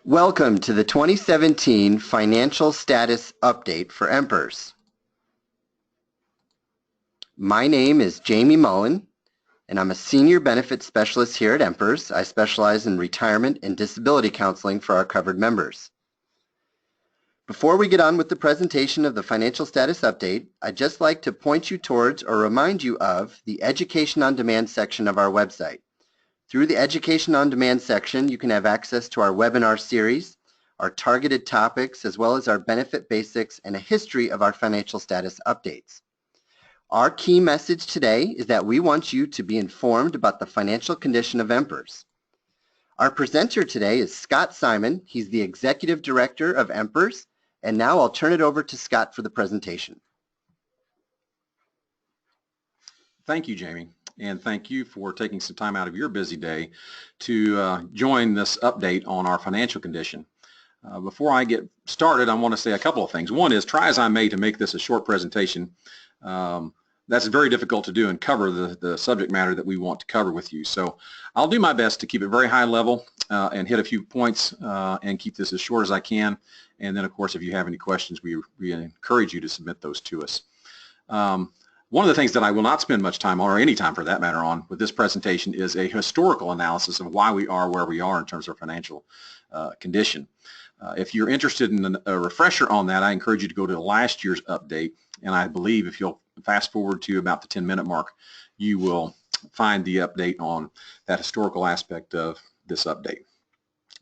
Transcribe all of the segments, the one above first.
Welcome to the 2017 Financial Status Update for Empers. My name is Jamie Mullen, and I'm a Senior Benefits Specialist here at Empers. I specialize in retirement and disability counseling for our covered members. Before we get on with the presentation of the Financial Status Update, I'd just like to point you towards or remind you of the Education on Demand section of our website. Through the Education on Demand section, you can have access to our webinar series, our targeted topics, as well as our benefit basics and a history of our financial status updates. Our key message today is that we want you to be informed about the financial condition of Empers. Our presenter today is Scott Simon. He's the Executive Director of Empers, and now I'll turn it over to Scott for the presentation. Thank you, Jamie. And thank you for taking some time out of your busy day to join this update on our financial condition. Before I get started, I want to say a couple of things. One is, try as I may to make this a short presentation, that's very difficult to do and cover the subject matter that we want to cover with you. So I'll do my best to keep it very high level and hit a few points and keep this as short as I can. And then, of course, if you have any questions, we encourage you to submit those to us. One of the things that I will not spend much time on, or any time for that matter, on with this presentation is a historical analysis of why we are where we are in terms of financial condition. If you're interested in a refresher on that, I encourage you to go to last year's update, and I believe if you'll fast forward to about the 10-minute mark, you will find the update on that historical aspect of this update.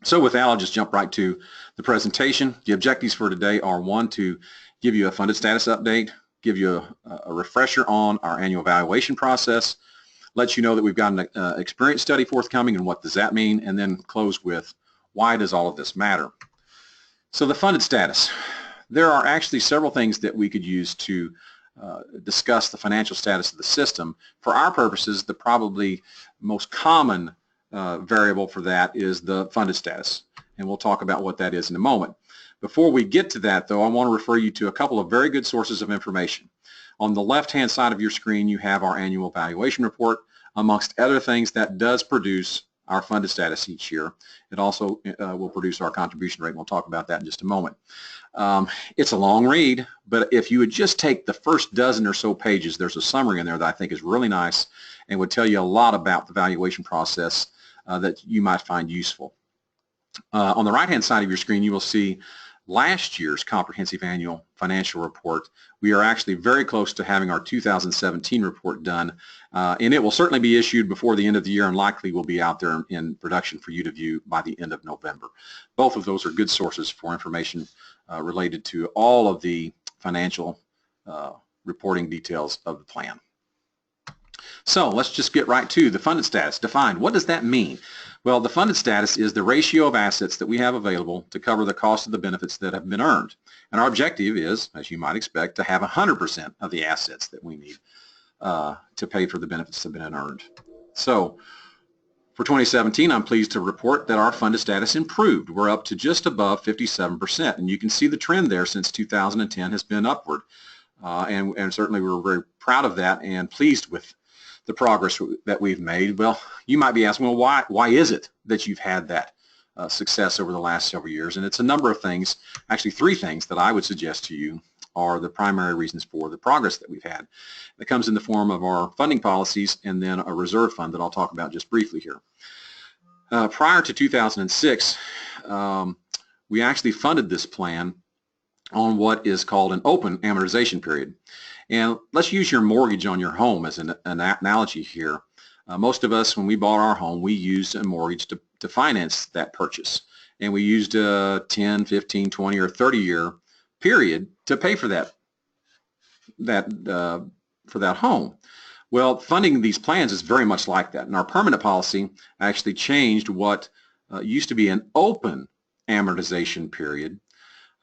So with that, I'll just jump right to the presentation. The objectives for today are, one, to give you a funded status update, give you a refresher on our annual valuation process, let you know that we've got an experience study forthcoming and what does that mean, and then close with why does all of this matter. So the funded status. There are actually several things that we could use to discuss the financial status of the system. For our purposes, the probably most common variable for that is the funded status, and we'll talk about what that is in a moment. Before we get to that, though, I want to refer you to a couple of very good sources of information. On the left-hand side of your screen, you have our annual valuation report. Amongst other things, that does produce our funded status each year. It also will produce our contribution rate, and we'll talk about that in just a moment. It's a long read, but if you would just take the first dozen or so pages, there's a summary in there that I think is really nice and would tell you a lot about the valuation process that you might find useful. On the right-hand side of your screen, you will see last year's comprehensive annual financial report. We are actually very close to having our 2017 report done, and it will certainly be issued before the end of the year and likely will be out there in production for you to view by the end of November. Both of those are good sources for information related to all of the financial reporting details of the plan. So let's just get right to the funded status. Defined. What does that mean? Well, the funded status is the ratio of assets that we have available to cover the cost of the benefits that have been earned. And our objective is, as you might expect, to have 100% of the assets that we need to pay for the benefits that have been earned. So for 2017, I'm pleased to report that our funded status improved. We're up to just above 57%, and you can see the trend there since 2010 has been upward. And certainly we're very proud of that and pleased with the progress that we've made. Well, you might be asking, well, why is it that you've had that success over the last several years? And it's a number of things, actually three things that I would suggest to you are the primary reasons for the progress that we've had. That comes in the form of our funding policies and then a reserve fund that I'll talk about just briefly here. Prior to 2006, we actually funded this plan on what is called an open amortization period. And let's use your mortgage on your home as an analogy here. Most of us, when we bought our home, we used a mortgage to finance that purchase. And we used a 10, 15, 20, or 30-year period to pay for that home. Well, funding these plans is very much like that. And our permanent policy actually changed what used to be an open amortization period.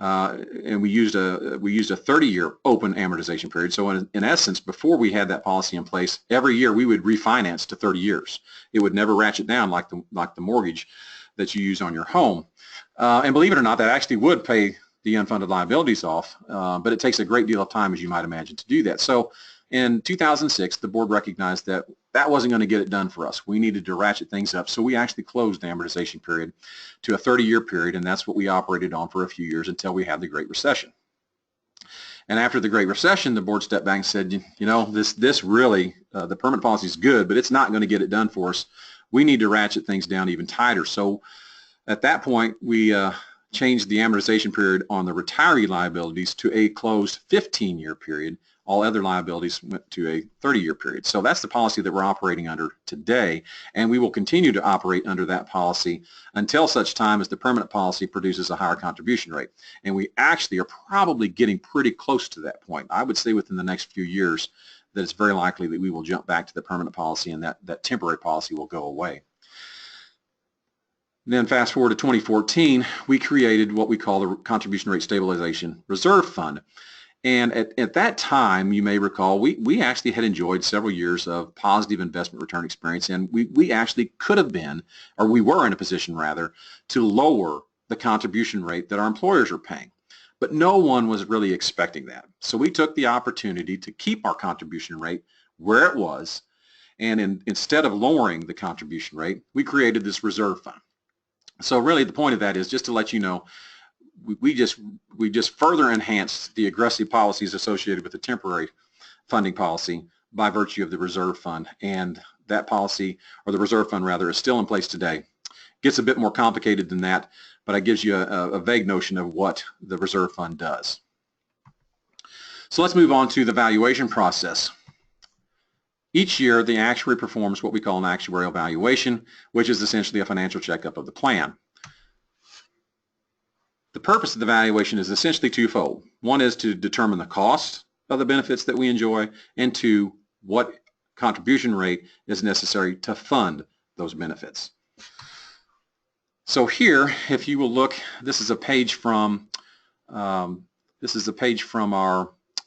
And we used a 30-year open amortization period. So in essence, before we had that policy in place, every year we would refinance to 30 years. It would never ratchet down like the mortgage that you use on your home. And believe it or not, that actually would pay the unfunded liabilities off, but it takes a great deal of time, as you might imagine, to do that. So in 2006, the board recognized that that wasn't going to get it done for us. We needed to ratchet things up, so we actually closed the amortization period to a 30-year period, and that's what we operated on for a few years until we had the Great Recession. And after the Great Recession, the board stepped back and said, you know, this really, the permanent policy is good, but it's not going to get it done for us. We need to ratchet things down even tighter. So at that point, we changed the amortization period on the retiree liabilities to a closed 15-year period. All other liabilities went to a 30-year period. So that's the policy that we're operating under today, and we will continue to operate under that policy until such time as the permanent policy produces a higher contribution rate. And we actually are probably getting pretty close to that point. I would say within the next few years that it's very likely that we will jump back to the permanent policy and that temporary policy will go away. Then fast forward to 2014, we created what we call the Contribution Rate Stabilization Reserve Fund. And at that time, you may recall, we actually had enjoyed several years of positive investment return experience, and we actually could have been, or we were in a position rather, to lower the contribution rate that our employers are paying. But no one was really expecting that. So we took the opportunity to keep our contribution rate where it was, and instead of lowering the contribution rate, we created this reserve fund. So really the point of that is just to let you know, we just further enhanced the aggressive policies associated with the temporary funding policy by virtue of the reserve fund, and that policy, or the reserve fund rather, is still in place today. Gets a bit more complicated than that, but it gives you a vague notion of what the reserve fund does. So let's move on to the valuation process. Each year the actuary performs what we call an actuarial valuation, which is essentially a financial checkup of the plan. The purpose of the valuation is essentially twofold. One is to determine the cost of the benefits that we enjoy, and two, what contribution rate is necessary to fund those benefits. So here, if you will look, this is a page from our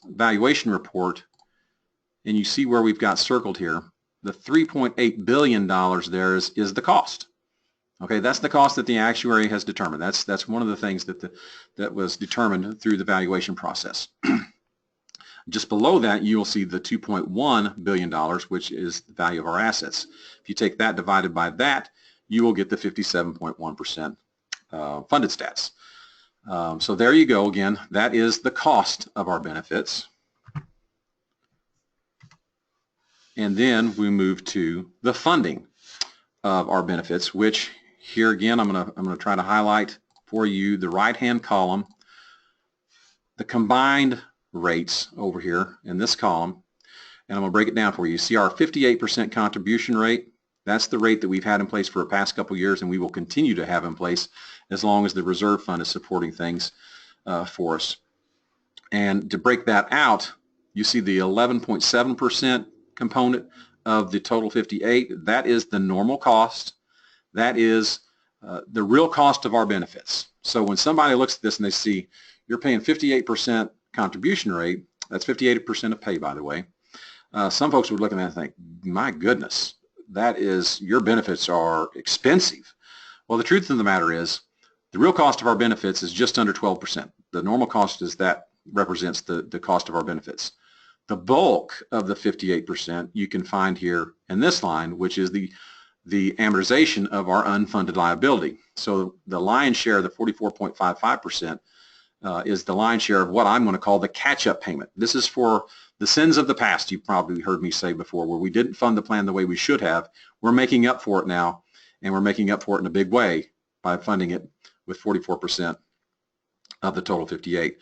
valuation report, and you see where we've got circled here. The $3.8 billion there is the cost. Okay, that's the cost that the actuary has determined. That's one of the things that was determined through the valuation process. Just below that, you will see the $2.1 billion, which is the value of our assets. If you take that divided by that, you will get the 57.1% funded stats. So there you go again. That is the cost of our benefits. And then we move to the funding of our benefits, which here again I'm gonna try to highlight for you the right-hand column, the combined rates over here in this column, and I'm gonna break it down for you. You see our 58% contribution rate. That's the rate that we've had in place for the past couple years, and we will continue to have in place as long as the reserve fund is supporting things for us. And to break that out, you see the 11.7% component of the total 58. That is the normal cost. That is the real cost of our benefits. So when somebody looks at this and they see you're paying 58% contribution rate, that's 58% of pay, by the way, some folks would look at that and think, my goodness, that is, your benefits are expensive. Well, the truth of the matter is the real cost of our benefits is just under 12%. The normal cost is that represents the cost of our benefits. The bulk of the 58% you can find here in this line, which is the amortization of our unfunded liability. So the lion's share, the 44.55%, is the lion's share of what I'm going to call the catch-up payment. This is for the sins of the past. You've probably heard me say before, where we didn't fund the plan the way we should have. We're making up for it now, and we're making up for it in a big way by funding it with 44% of the total 58.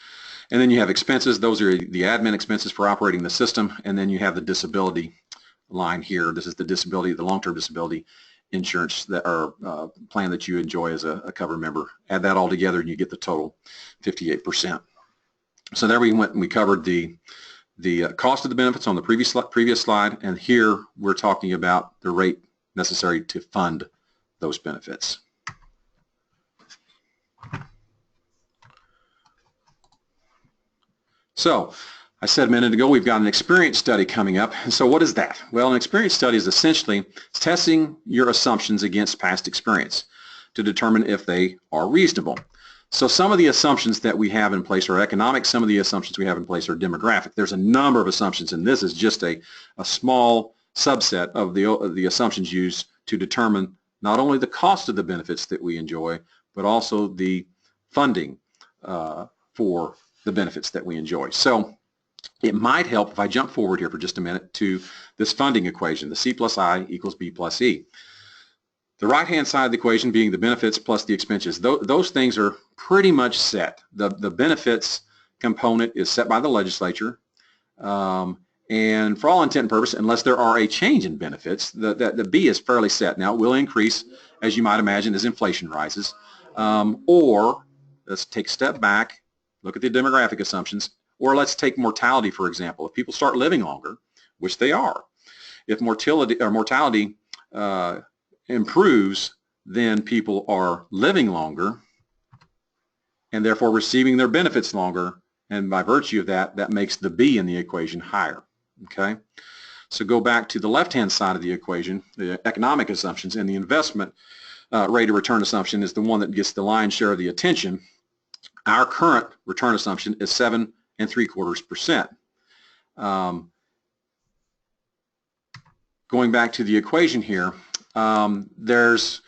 And then you have expenses. Those are the admin expenses for operating the system. And then you have the disability line here. This is the disability, the long-term disability insurance that or plan that you enjoy as a covered member. Add that all together and you get the total 58%. So there we went and we covered the cost of the benefits on the previous slide, and here we're talking about the rate necessary to fund those benefits. So I said a minute ago we've got an experience study coming up. And so what is that? Well, an experience study is essentially testing your assumptions against past experience to determine if they are reasonable. So some of the assumptions that we have in place are economic, some of the assumptions we have in place are demographic. There's a number of assumptions, and this is just a small subset of the assumptions used to determine not only the cost of the benefits that we enjoy, but also the funding for the benefits that we enjoy. So it might help if I jump forward here for just a minute to this funding equation, the C plus I equals B plus E. The right-hand side of the equation being the benefits plus the expenses. Those things are pretty much set. The benefits component is set by the legislature. And for all intent and purpose, unless there are a change in benefits, the B is fairly set. Now, it will increase, as you might imagine, as inflation rises. Or let's take a step back, look at the demographic assumptions, or let's take mortality, for example. If people start living longer, which they are, if mortality improves, then people are living longer and therefore receiving their benefits longer, and by virtue of that, that makes the B in the equation higher. Okay, so go back to the left-hand side of the equation, the economic assumptions, and the investment rate of return assumption is the one that gets the lion's share of the attention. Our current return assumption is 7 3/4%. Going back to the equation here, there's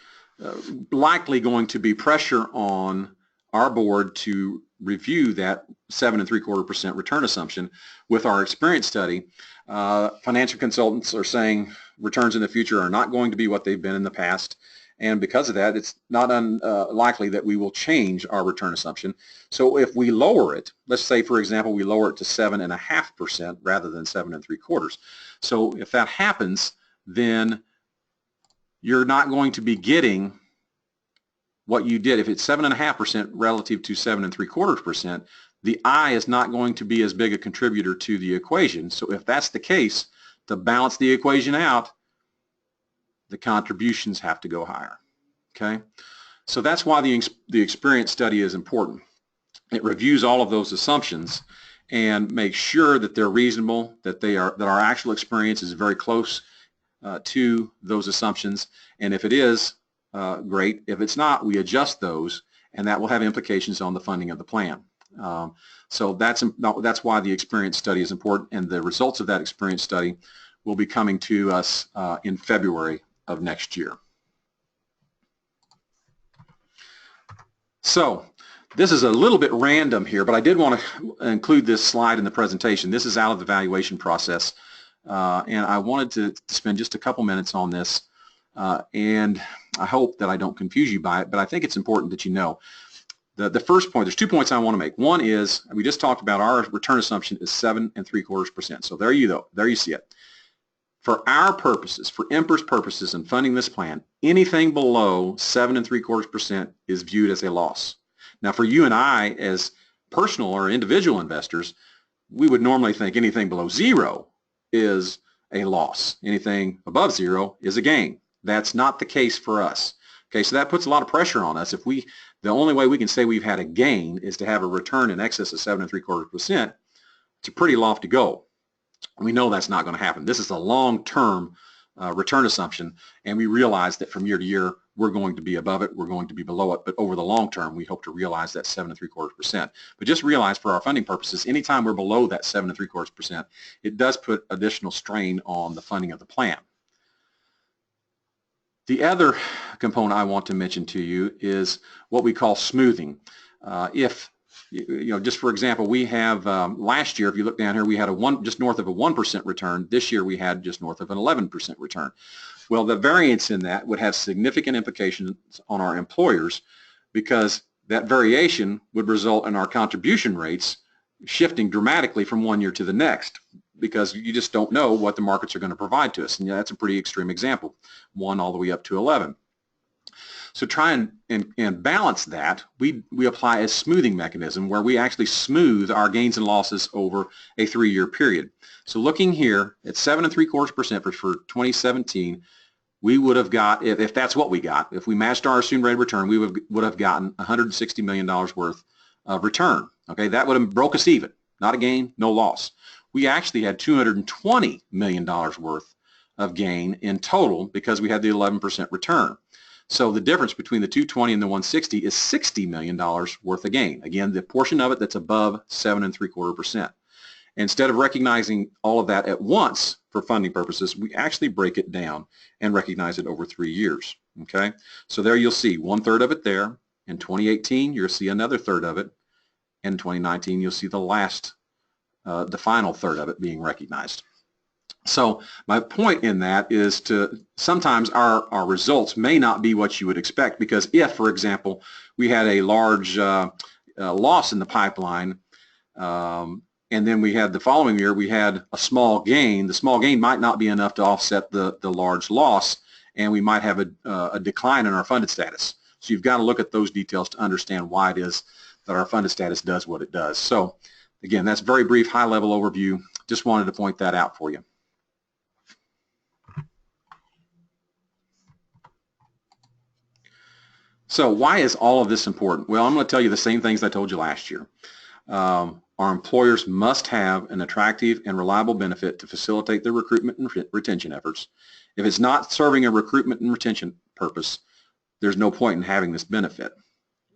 likely going to be pressure on our board to review that 7 3/4% return assumption. With our experience study, financial consultants are saying returns in the future are not going to be what they've been in the past, and because of that, it's not unlikely that we will change our return assumption. So if we lower it, let's say, for example, we lower it to 7.5% rather than 7 3/4. So if that happens, then you're not going to be getting what you did. If it's 7.5% relative to 7 3/4%, the I is not going to be as big a contributor to the equation. So if that's the case, to balance the equation out, the contributions have to go higher. Okay, so that's why the experience study is important. It reviews all of those assumptions and makes sure that they're reasonable, that our actual experience is very close to those assumptions, and if it is, great. If it's not, we adjust those, and that will have implications on the funding of the plan. So that's why the experience study is important, and the results of that experience study will be coming to us in February of next year. So this is a little bit random here, but I did want to include this slide in the presentation. This is out of the valuation process, and I wanted to spend just a couple minutes on this, and I hope that I don't confuse you by it, but I think it's important that you know. The first point, there's 2 points I want to make. One is, we just talked about our return assumption is 7 3/4%. So there you go. There you see it. For our purposes, for Emperor's purposes in funding this plan, anything below 7 3/4% is viewed as a loss. Now for you and I as personal or individual investors, we would normally think anything below 0 is a loss. Anything above 0 is a gain. That's not the case for us. Okay, so that puts a lot of pressure on us. The only way we can say we've had a gain is to have a return in excess of 7 3/4%. It's a pretty lofty goal. We know that's not going to happen. This is a long-term return assumption, and we realize that from year to year we're going to be above it, we're going to be below it, but over the long term we hope to realize that 7 3/4%. But just realize, for our funding purposes, anytime we're below that 7 3/4%, it does put additional strain on the funding of the plan. The other component I want to mention to you is what we call smoothing. Just for example, we have last year, if you look down here, we had just north of a 1% return. This year we had just north of an 11% return. Well, the variance in that would have significant implications on our employers, because that variation would result in our contribution rates shifting dramatically from one year to the next, because you just don't know what the markets are going to provide to us. And that's a pretty extreme example, 1 all the way up to 11. So try and balance that. We apply a smoothing mechanism where we actually smooth our gains and losses over a 3-year period. So looking here at 7 3/4% for 2017, we would have got, if that's what we got, if we matched our assumed rate of return, we would have gotten $160 million worth of return. Okay, that would have broke us even. Not a gain, no loss. We actually had $220 million worth of gain in total because we had the 11% return. So the difference between the 220 and the 160 is $60 million worth of gain. Again, the portion of it that's above 7 3/4%. Instead of recognizing all of that at once for funding purposes, we actually break it down and recognize it over 3 years. Okay, so there you'll see 1/3 of it there. In 2018, you'll see another third of it. In 2019, you'll see the final third of it being recognized. So my point in that is to sometimes our results may not be what you would expect, because if, for example, we had a large loss in the pipeline, and then we had the following year we had a small gain, the small gain might not be enough to offset the large loss, and we might have a decline in our funded status. So you've got to look at those details to understand why it is that our funded status does what it does. So again, that's a very brief, high-level overview. Just wanted to point that out for you. So why is all of this important? Well, I'm going to tell you the same things I told you last year. Our employers must have an attractive and reliable benefit to facilitate their recruitment and retention efforts. If it's not serving a recruitment and retention purpose, there's no point in having this benefit.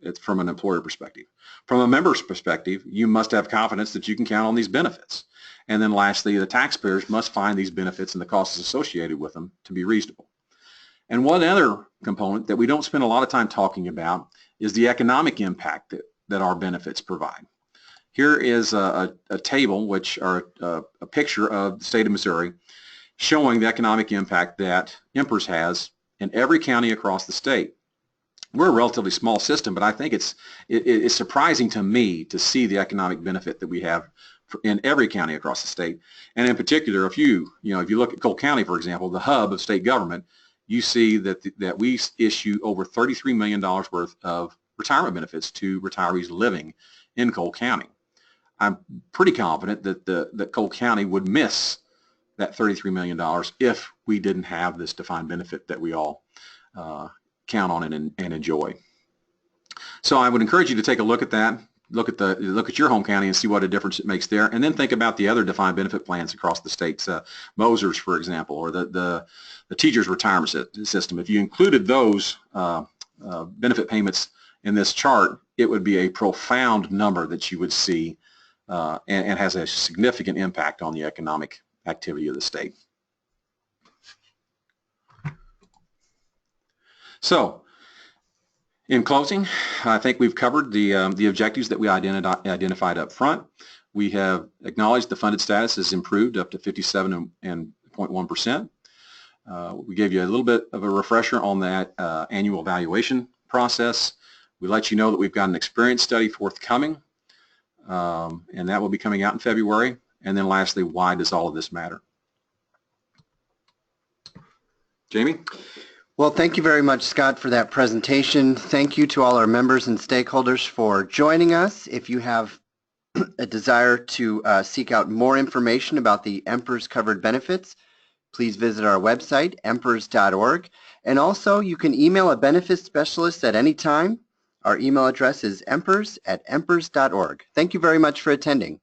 It's from an employer perspective. From a member's perspective, you must have confidence that you can count on these benefits. And then lastly, the taxpayers must find these benefits and the costs associated with them to be reasonable. And one other component that we don't spend a lot of time talking about is the economic impact that our benefits provide. Here is a table, or a picture of the state of Missouri, showing the economic impact that EMPERS has in every county across the state. We're a relatively small system, but I think it's surprising to me to see the economic benefit that we have in every county across the state. And in particular, if you look at Cole County, for example, the hub of state government, you see that we issue over $33 million worth of retirement benefits to retirees living in Cole County. I'm pretty confident that Cole County would miss that $33 million if we didn't have this defined benefit that we all count on and enjoy. So I would encourage you to take a look at that. Look at your home county and see what a difference it makes there, and then think about the other defined benefit plans across the states. Moser's, for example, or the teachers' retirement system. If you included those benefit payments in this chart, it would be a profound number that you would see, and has a significant impact on the economic activity of the state. So, in closing, I think we've covered the objectives that we identified up front. We have acknowledged the funded status has improved up to 57.1%. We gave you a little bit of a refresher on that annual valuation process. We let you know that we've got an experience study forthcoming, and that will be coming out in February. And then lastly, why does all of this matter? Jamie? Well, thank you very much, Scott, for that presentation. Thank you to all our members and stakeholders for joining us. If you have a desire to seek out more information about the EMPERS covered benefits, please visit our website, empers.org. And also, you can email a benefits specialist at any time. Our email address is empers@empers.org. Thank you very much for attending.